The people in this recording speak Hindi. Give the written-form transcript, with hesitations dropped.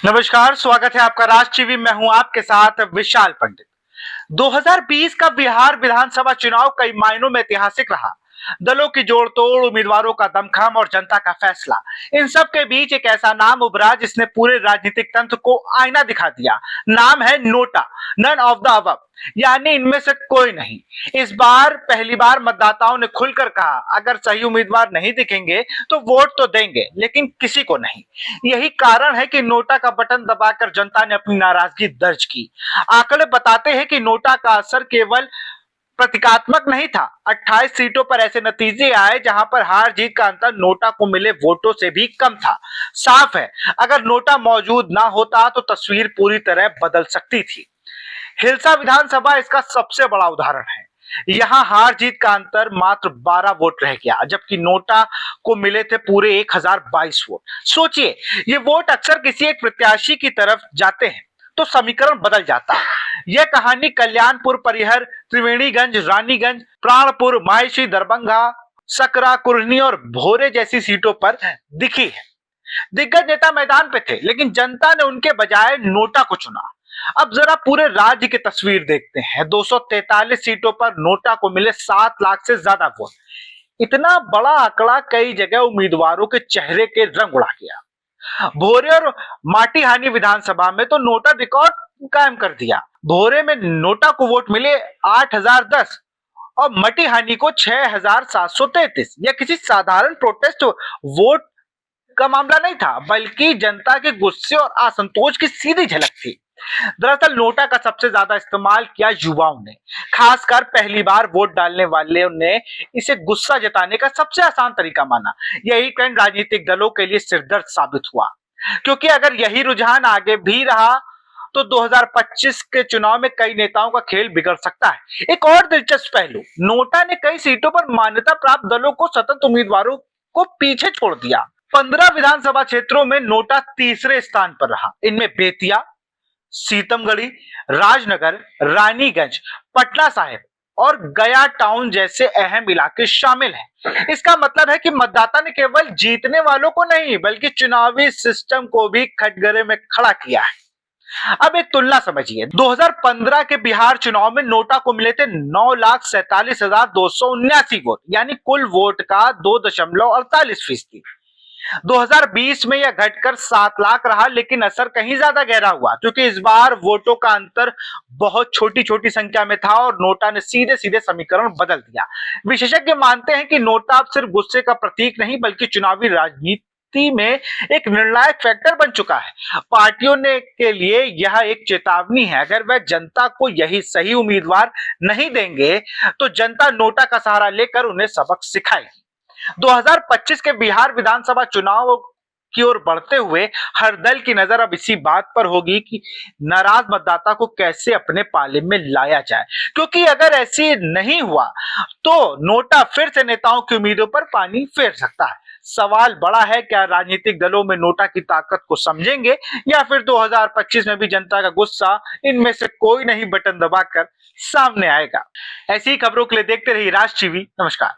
नमस्कार, स्वागत है आपका राष्ट्र टीवी। मैं हूं आपके साथ विशाल पंडित। 2020 का बिहार विधानसभा चुनाव कई मायनों में ऐतिहासिक रहा। दलों की जोड़तोड़, उम्मीदवारों का दमखम और जनता का फैसला, इन सब के बीच एक ऐसा नाम उभरा जिसने पूरे राजनीतिक तंत्र को आईना दिखा दिया। नाम है NOTA, none of the above, यानी इनमें से कोई नहीं। इस बार पहली बार मतदाताओं ने खुलकर कहा, अगर सही उम्मीदवार नहीं दिखेंगे तो वोट तो देंगे, लेकिन किसी को नहीं। यही कारण है कि नोटा का बटन दबाकर जनता ने अपनी नाराजगी दर्ज की। आंकड़े बताते हैं कि नोटा का असर केवल प्रतीकात्मक नहीं था। 28 सीटों पर ऐसे नतीजे आए जहां पर हार जीत का अंतर नोटा को मिले वोटों से भी कम था। साफ है, अगर नोटा मौजूद ना होता तो तस्वीर पूरी तरह बदल सकती थी। हिलसा विधानसभा इसका सबसे बड़ा उदाहरण है। यहां हार जीत का अंतर मात्र 12 वोट रह गया, जबकि नोटा को मिले थे पूरे 1022 वोट। सोचिए, ये वोट अक्सर किसी एक प्रत्याशी की तरफ जाते हैं तो समीकरण बदल जाता है। यह कहानी कल्याणपुर, परिहर, त्रिवेणीगंज, रानीगंज, प्राणपुर, माहेश्वरी, दरभंगा, सकरा, कुरनी और भोरे जैसी सीटों पर दिखी है। दिग्गज नेता मैदान पे थे, लेकिन जनता ने उनके बजाय नोटा को चुना। अब जरा पूरे राज्य की तस्वीर देखते हैं। 243 सीटों पर नोटा को मिले 7 लाख से ज्यादा वोट। इतना बड़ा आंकड़ा कई जगह उम्मीदवारों के चेहरे के रंग उड़ा गया। भोरे और माटीहानी विधानसभा में तो नोटा रिकॉर्ड कायम कर दिया। भोरे में नोटा को वोट मिले 8010 और मटीहानी को 6733। यह किसी साधारण प्रोटेस्ट वोट का मामला नहीं था, बल्कि जनता के गुस्से और असंतोष की सीधी झलक थी। दरअसल नोटा का सबसे ज्यादा इस्तेमाल किया युवाओं ने, खासकर पहली बार वोट डालने वाले ने इसे गुस्सा जताने का सबसे आसान तरीका माना। यही ट्रेंड राजनीतिक दलों के लिए सिरदर्द साबित हुआ, क्योंकि अगर यही रुझान आगे भी रहा तो 2025 के चुनाव में कई नेताओं का खेल बिगड़ सकता है। एक और दिलचस्प पहलू, नोटा ने कई सीटों पर मान्यता प्राप्त दलों को सतत उम्मीदवारों को पीछे छोड़ दिया। 15 विधानसभा क्षेत्रों में नोटा तीसरे स्थान पर रहा। इनमें बेतिया, सीतमगढ़ी, राजनगर, रानीगंज, पटना साहिब और गया टाउन जैसे अहम इलाके शामिल हैं। इसका मतलब है कि मतदाता ने केवल जीतने वालों को नहीं, बल्कि चुनावी सिस्टम को भी कटघरे में खड़ा किया है। अब एक तुलना समझिए। 2015 के बिहार चुनाव में नोटा को मिले थे 9,47,279 वोट, यानी कुल वोट का 2.48%। 2020 में यह घटकर 7 लाख रहा, लेकिन असर कहीं ज्यादा गहरा हुआ, क्योंकि इस बार वोटों का अंतर बहुत छोटी छोटी संख्या में था और नोटा ने सीधे सीधे समीकरण बदल दिया। विशेषज्ञ मानते हैं कि नोटा अब सिर्फ गुस्से का प्रतीक नहीं, बल्कि चुनावी राजनीति में एक निर्णायक फैक्टर बन चुका है। पार्टियों ने के लिए यह एक चेतावनी है। अगर वह जनता को यही सही उम्मीदवार नहीं देंगे तो जनता नोटा का सहारा लेकर उन्हें सबक सिखाएगी। 2025 के बिहार विधानसभा चुनाव की ओर बढ़ते हुए हर दल की नजर अब इसी बात पर होगी कि नाराज मतदाता को कैसे अपने पाले में लाया जाए, क्योंकि अगर ऐसी नहीं हुआ तो नोटा फिर से नेताओं की उम्मीदों पर पानी फेर सकता है। सवाल बड़ा है, क्या राजनीतिक दलों में नोटा की ताकत को समझेंगे या फिर 2025 में भी जनता का गुस्सा इनमें से कोई नहीं बटन दबाकर सामने आएगा। ऐसी खबरों के लिए देखते रहिए राष्ट्र टीवी। नमस्कार।